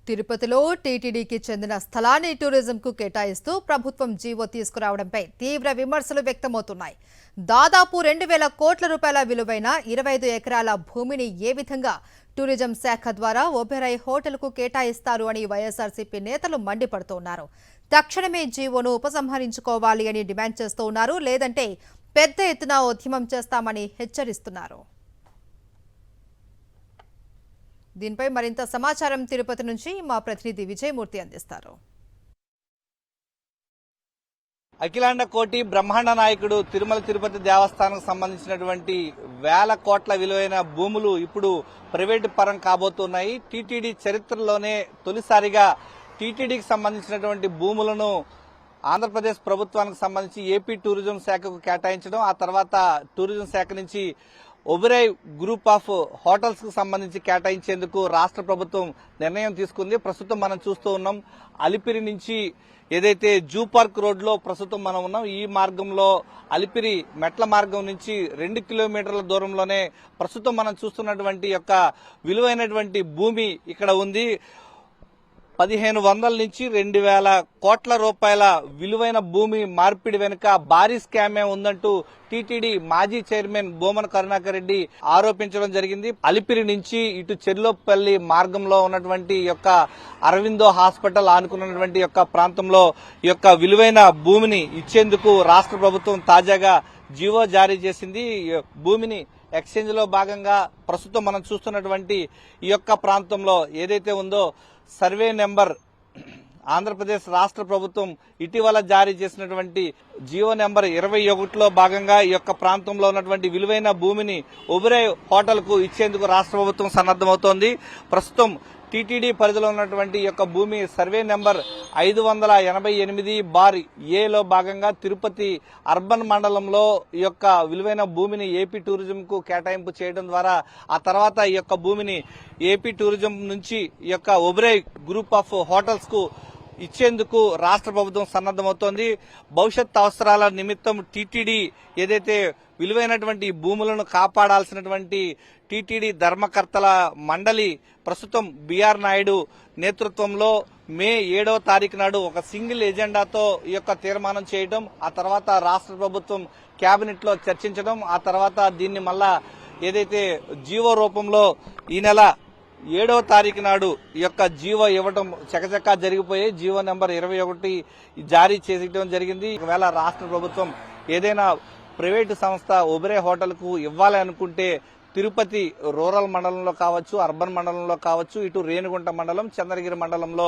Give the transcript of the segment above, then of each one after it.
తిరుపతిలో టీటీడీకి చెందిన స్థలాన్ని టూరిజంకు కేటాయిస్తూ ప్రభుత్వం జీవో తీసుకురావడంపై తీవ్ర విమర్శలు వ్యక్తమవుతున్నాయి. దాదాపు 2,000 కోట్ల రూపాయల విలువైన 25 ఎకరాల భూమిని ఏ విధంగా టూరిజం శాఖ ద్వారా ఒబెరాయ్ హోటల్కు కేటాయిస్తారు అని వైఎస్ఆర్సీపీ నేతలు మండిపడుతున్నారు. తక్షణమే జీవోను ఉపసంహరించుకోవాలి అని డిమాండ్ చేస్తూ ఉన్నారు. లేదంటే పెద్ద ఎత్తున ఉద్యమం చేస్తామని హెచ్చరిస్తున్నారు. దీనిపై మరింత సమాచారం తిరుపతి నుంచి మా ప్రతినిధి విజయమూర్తి అందిస్తారు. అఖిలాండ కోటి బ్రహ్మాండ నాయకుడు తిరుమల తిరుపతి దేవస్థానం సంబంధించినటువంటి వేల కోట్ల విలువైన భూములు ఇప్పుడు ప్రైవేటు పరం కాబోతున్నాయి. టీటీడీ చరిత్రలోనే తొలిసారిగా టీటీడీకి సంబంధించినటువంటి భూములను ఆంధ్రప్రదేశ్ ప్రభుత్వానికి సంబంధించి ఏపీ టూరిజం శాఖకు కేటాయించడం, ఆ తర్వాత టూరిజం శాఖ నుంచి ఒబెరాయ్ గ్రూప్ ఆఫ్ హోటల్స్ కు సంబంధించి కేటాయించేందుకు రాష్ట్ర ప్రభుత్వం నిర్ణయం తీసుకుంది. ప్రస్తుతం మనం చూస్తూ ఉన్నాం, అలిపిరి నుంచి ఏదైతే జూ పార్క్ రోడ్ లో ప్రస్తుతం మనం ఉన్నాం. ఈ మార్గంలో అలిపిరి మెట్ల మార్గం నుంచి 2 కిలోమీటర్ల దూరంలోనే ప్రస్తుతం మనం చూస్తున్నటువంటి యొక్క విలువైనటువంటి భూమి ఇక్కడ ఉంది. 1500 నుంచి 2,000 కోట్ల రూపాయల విలువైన భూమి మార్పిడి వెనుక భారీ స్కామే ఉందంటూ టీటీడీ మాజీ చైర్మన్ బోమన కరుణాకర్ రెడ్డి ఆరోపించడం జరిగింది. అలిపిరి నుంచి ఇటు చెర్లోపల్లి మార్గంలో ఉన్నటువంటి యొక్క అరవిందో హాస్పిటల్ ఆనుకున్నటువంటి యొక్క ప్రాంతంలో ఈ యొక్క విలువైన భూమిని ఇచ్చేందుకు రాష్ట్ర ప్రభుత్వం తాజాగా జీవో జారీ చేసింది. భూమిని ఎక్స్చేంజ్ లో భాగంగా ప్రస్తుతం మనం చూస్తున్నటువంటి ఈ యొక్క ప్రాంతంలో ఏదైతే ఉందో సర్వే నెంబర్ ఆంధ్రప్రదేశ్ రాష్ట్ర ప్రభుత్వం ఇటీవల జారీ చేసినటువంటి జీవో నెంబర్ 21లో భాగంగా ఈ యొక్క ప్రాంతంలో ఉన్నటువంటి విలువైన భూమిని ఒబెరాయ్ హోటల్ కు ఇచ్చేందుకు రాష్ట్ర ప్రభుత్వం సన్నద్దమవుతోంది. ప్రస్తుతం టీటీడీ పరిధిలో ఉన్నటువంటి యొక్క భూమి సర్వే నెంబర్ 588/A భాగంగా తిరుపతి అర్బన్ మండలంలో ఈ యొక్క విలువైన భూమిని ఏపీ టూరిజం కు కేటాయింపు చేయడం ద్వారా ఆ తర్వాత ఈ యొక్క భూమిని ఏపీ టూరిజం నుంచి ఈ యొక్క ఒబెరాయ్ గ్రూప్ ఆఫ్ హోటల్స్ కు ఇచ్చేందుకు రాష్ట్ర ప్రభుత్వం సన్నద్దమవుతోంది. భవిష్యత్ అవసరాల నిమిత్తం టీటీడీ ఏదైతే విలువైనటువంటి భూములను కాపాడాల్సినటువంటి టీటీడీ ధర్మకర్తల మండలి ప్రస్తుతం బిఆర్ నాయుడు నేతృత్వంలో మే 7వ తారీఖు నాడు ఒక సింగిల్ ఎజెండాతో ఈ యొక్క తీర్మానం చేయడం, ఆ తర్వాత రాష్ట్ర ప్రభుత్వం కేబినెట్ లో చర్చించడం, ఆ తర్వాత దీన్ని మళ్ళా ఏదైతే జీవో రూపంలో ఈ నెల 7వ తారీఖు నాడు ఈ యొక్క జీవో ఇవ్వడం చకచకా జరిగిపోయి జీవో నెంబర్ 21 జారీ చేయడం జరిగింది. ఒకవేళ రాష్ట్ర ప్రభుత్వం ఏదైనా ప్రైవేటు సంస్థ ఒబెరాయ్ హోటల్ కు ఇవ్వాలి అనుకుంటే తిరుపతి రూరల్ మండలంలో కావచ్చు, అర్బన్ మండలంలో కావచ్చు, ఇటు రేణిగుంట మండలం, చంద్రగిరి మండలంలో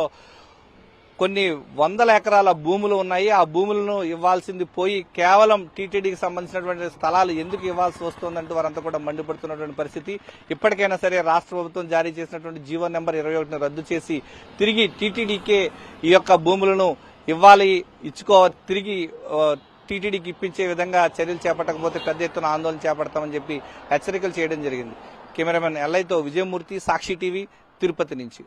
కొన్ని వందల ఎకరాల భూములు ఉన్నాయి. ఆ భూములను ఇవ్వాల్సింది పోయి కేవలం టీటీడీకి సంబంధించినటువంటి స్థలాలు ఎందుకు ఇవ్వాల్సి వస్తుందంటూ వారంతా కూడా మండిపడుతున్నటువంటి పరిస్థితి. ఇప్పటికైనా సరే రాష్ట్ర ప్రభుత్వం జారీ చేసినటువంటి జీవో నెంబర్ 21ను రద్దు చేసి తిరిగి టీటీడీకే ఈ యొక్క భూములను ఇవ్వాలి, తిరిగి టీటీడీకి ఇప్పించే విధంగా చర్యలు చేపట్టకపోతే పెద్ద ఎత్తున ఆందోళన చేపడతామని చెప్పి హెచ్చరికలు చేయడం జరిగింది. కెమెరామెన్ ఎల్ఐతో విజయమూర్తి, సాక్షి టీవీ, తిరుపతి నుంచి.